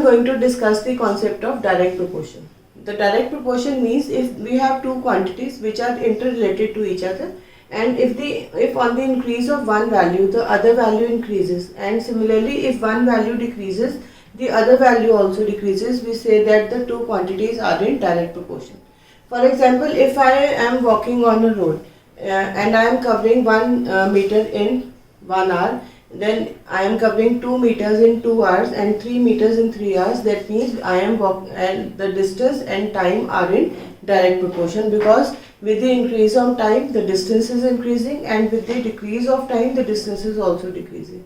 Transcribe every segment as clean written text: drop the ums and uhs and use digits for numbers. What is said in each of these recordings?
going to discuss the concept of direct proportion. The direct proportion means if we have two quantities which are interrelated to each other, and if on the increase of one value the other value increases, and similarly if one value decreases the other value also decreases, we say that the two quantities are in direct proportion. For example, if I am walking on a road and I am covering 1 meter in 1 hour, then I am covering 2 meters in 2 hours and 3 meters in 3 hours. That means I am walking, and the distance and time are in direct proportion, because with the increase of time the distance is increasing, and with the decrease of time the distance is also decreasing.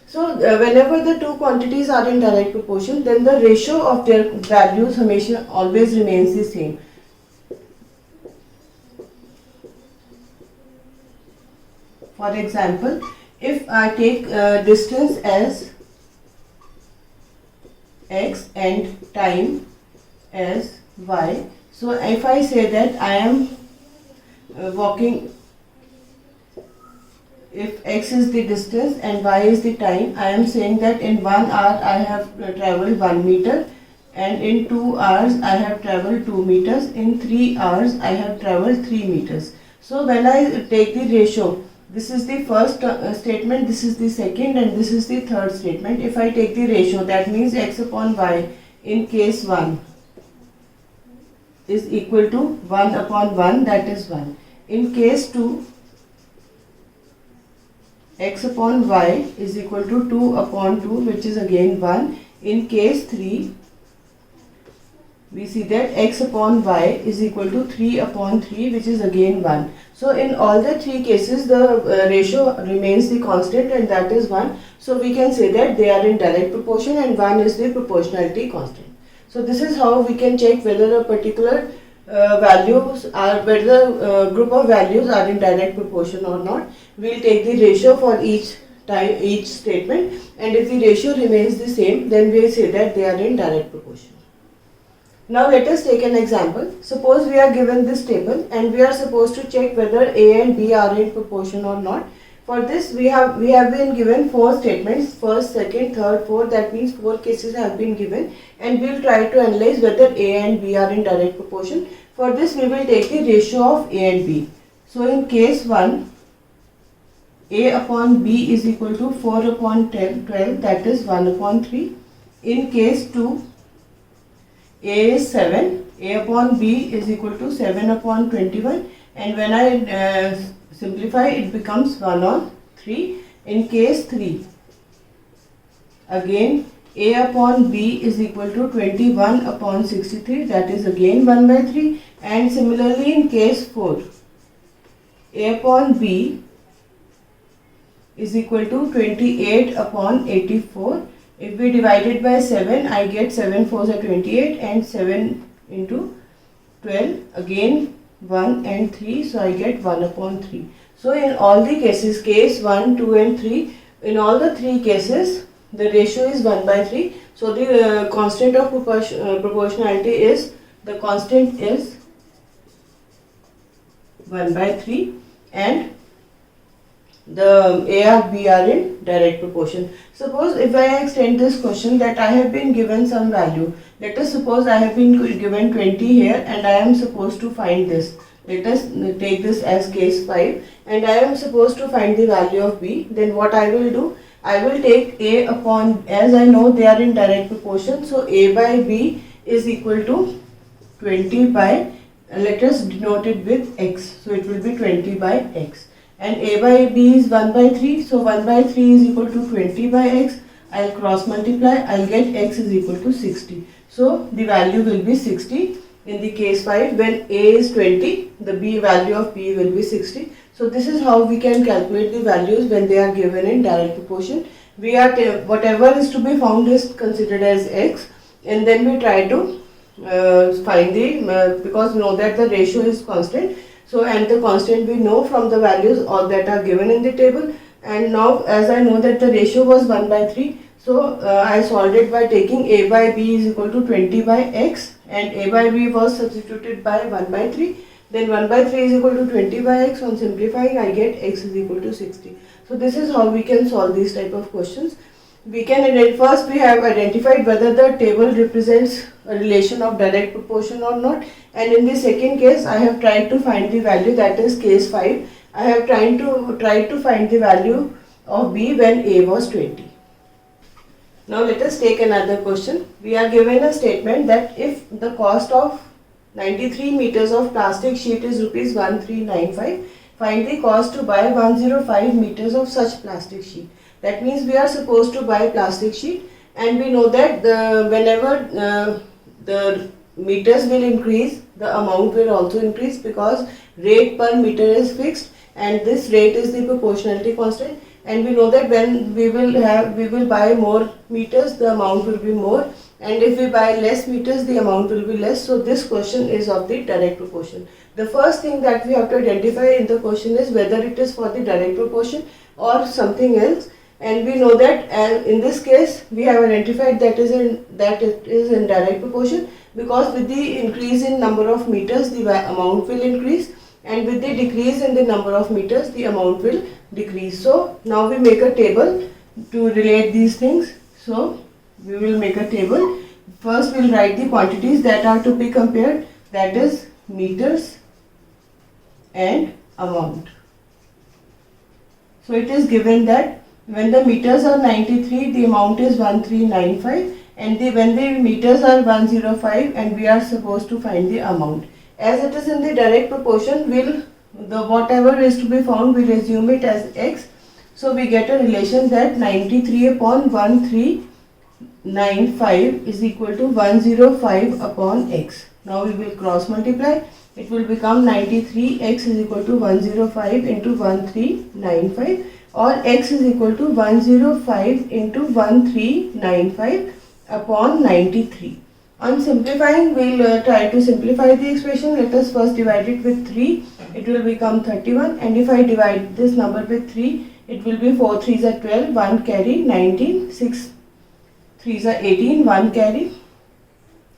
So whenever the two quantities are in direct proportion, then the ratio of their values always remains the same. For example, if I take distance as x and time as y, so if I say that I am walking, if x is the distance and y is the time, I am saying that in 1 hour I have travelled 1 meter, and in 2 hours I have travelled 2 meters, in 3 hours I have travelled 3 meters. So when I take the ratio, this is the first statement, this is the second, and this is the third statement. If I take the ratio, that means x upon y in case 1 is equal to 1 upon 1, that is 1. In case 2, x upon y is equal to 2 upon 2, which is again 1. In case 3, we see that x upon y is equal to 3 upon 3, which is again 1. So in all the three cases the ratio remains the constant, and that is 1. So we can say that they are in direct proportion, and 1 is the proportionality constant. So this is how we can check whether a particular whether group of values are in direct proportion or not. We will take the ratio for each statement, and if the ratio remains the same, then we will say that they are in direct proportion. Now let us take an example. Suppose we are given this table and we are supposed to check whether A and B are in proportion or not. For this we have been given 4 statements, first, second, third, fourth, that means 4 cases have been given, and we will try to analyze whether A and B are in direct proportion. For this we will take the ratio of A and B. So in case 1, A upon B is equal to 4 upon 12, that is 1 upon 3. In case 2, A is 7, A upon B is equal to 7 upon 21, and when I simplify it becomes 1 on 3. In case 3, again A upon B is equal to 21 upon 63, that is again 1 by 3, and similarly in case 4, A upon B is equal to 28 upon 84. If we divide it by 7, I get 7 4s are 28, and 7 into 12, again 1 and 3, so I get 1 upon 3. So in all the cases, case 1, 2 and 3, in all the 3 cases, the ratio is 1 by 3. So the constant of proportionality is, the constant is 1 by 3, and the A or B are in direct proportion. Suppose if I extend this question that I have been given some value, let us suppose I have been given 20 here and I am supposed to find this. Let us take this as case 5, and I am supposed to find the value of B. Then what I will do, I will take A upon, as I know they are in direct proportion, so A by B is equal to 20 by, let us denote it with x, so it will be 20 by x. And A by B is 1 by 3, so 1 by 3 is equal to 20 by x. I will cross multiply, I will get x is equal to 60. So the value will be 60 in the case 5. When A is 20, the B value of B will be 60. So this is how we can calculate the values when they are given in direct proportion. We are whatever is to be found is considered as x, and then we try to find the, because we know that the ratio is constant. So, and the constant we know from the values all that are given in the table, and now as I know that the ratio was 1 by 3, so I solved it by taking A by B is equal to 20 by x, and A by B was substituted by 1 by 3, then 1 by 3 is equal to 20 by x. On simplifying I get x is equal to 60. So this is how we can solve these type of questions. we can first we have identified whether the table represents a relation of direct proportion or not, and in the second case I have tried to find the value, that is case 5. I have tried to find the value of B when A was 20. Now let us take another question. We are given a statement that if the cost of 93 meters of plastic sheet is rupees 1395, find the cost to buy 105 meters of such plastic sheet. That means we are supposed to buy plastic sheet, and we know that whenever the meters will increase, the amount will also increase, because rate per meter is fixed and this rate is the proportionality constant, and we know that when we will buy more meters, the amount will be more, and if we buy less meters, the amount will be less. So this question is of the direct proportion. The first thing that we have to identify in the question is whether it is for the direct proportion or something else, and we know that in this case we have identified that it is in direct proportion, because with the increase in number of meters the amount will increase, and with the decrease in the number of meters the amount will decrease. So now we make a table to relate these things. So we will make a table. First we will write the quantities that are to be compared, that is meters and amount. So it is given that when the meters are 93, the amount is 1395, and when the meters are 105, and we are supposed to find the amount. As it is in the direct proportion, whatever is to be found, we assume it as x. So we get a relation that 93 upon 1395 is equal to 105 upon x. Now we will cross multiply. It will become 93x is equal to 105 into 1395, or x is equal to 105 into 1395 upon 93. On simplifying, we will try to simplify the expression. Let us first divide it with 3. It will become 31, and if I divide this number with 3, it will be 4 3s are 12, 1 carry 19, 6 3s are 18, 1 carry,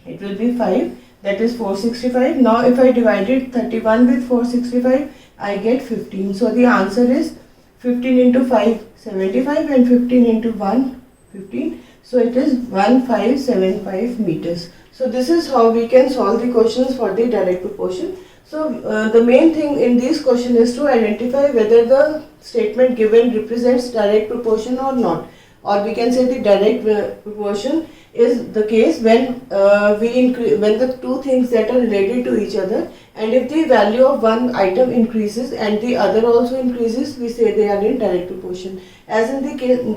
it will be 5, that is 465. Now if I divided 31 with 465, I get 15. So the answer is 15 into 5 75, and 15 into 1 15. So it is 1575 meters. So this is how we can solve the questions for the direct proportion. So the main thing in this question is to identify whether the statement given represents direct proportion or not, or we can say the direct proportion is the case when when the two things that are related to each other, and if the value of one item increases and the other also increases, we say they are in direct proportion. As in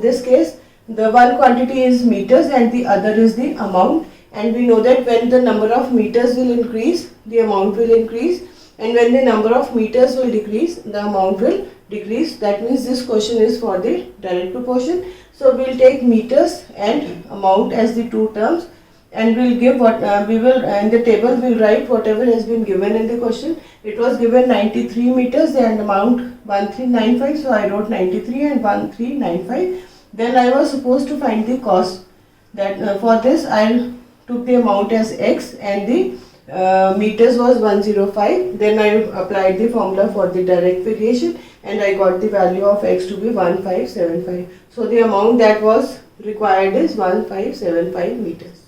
this case, the one quantity is meters and the other is the amount, and we know that when the number of meters will increase, the amount will increase, and when the number of meters will decrease, the amount will decrease. That means this question is for the direct proportion. So we will take meters and amount as the two terms, and we will give what we will in the table we will write whatever has been given in the question. It was given 93 meters and amount 1395, so I wrote 93 and 1395. Then I was supposed to find the cost. That for this I took the amount as x and the meters was 105. Then I applied the formula for the direct variation, and I got the value of x to be 1575. So the amount that was required is 1575 meters.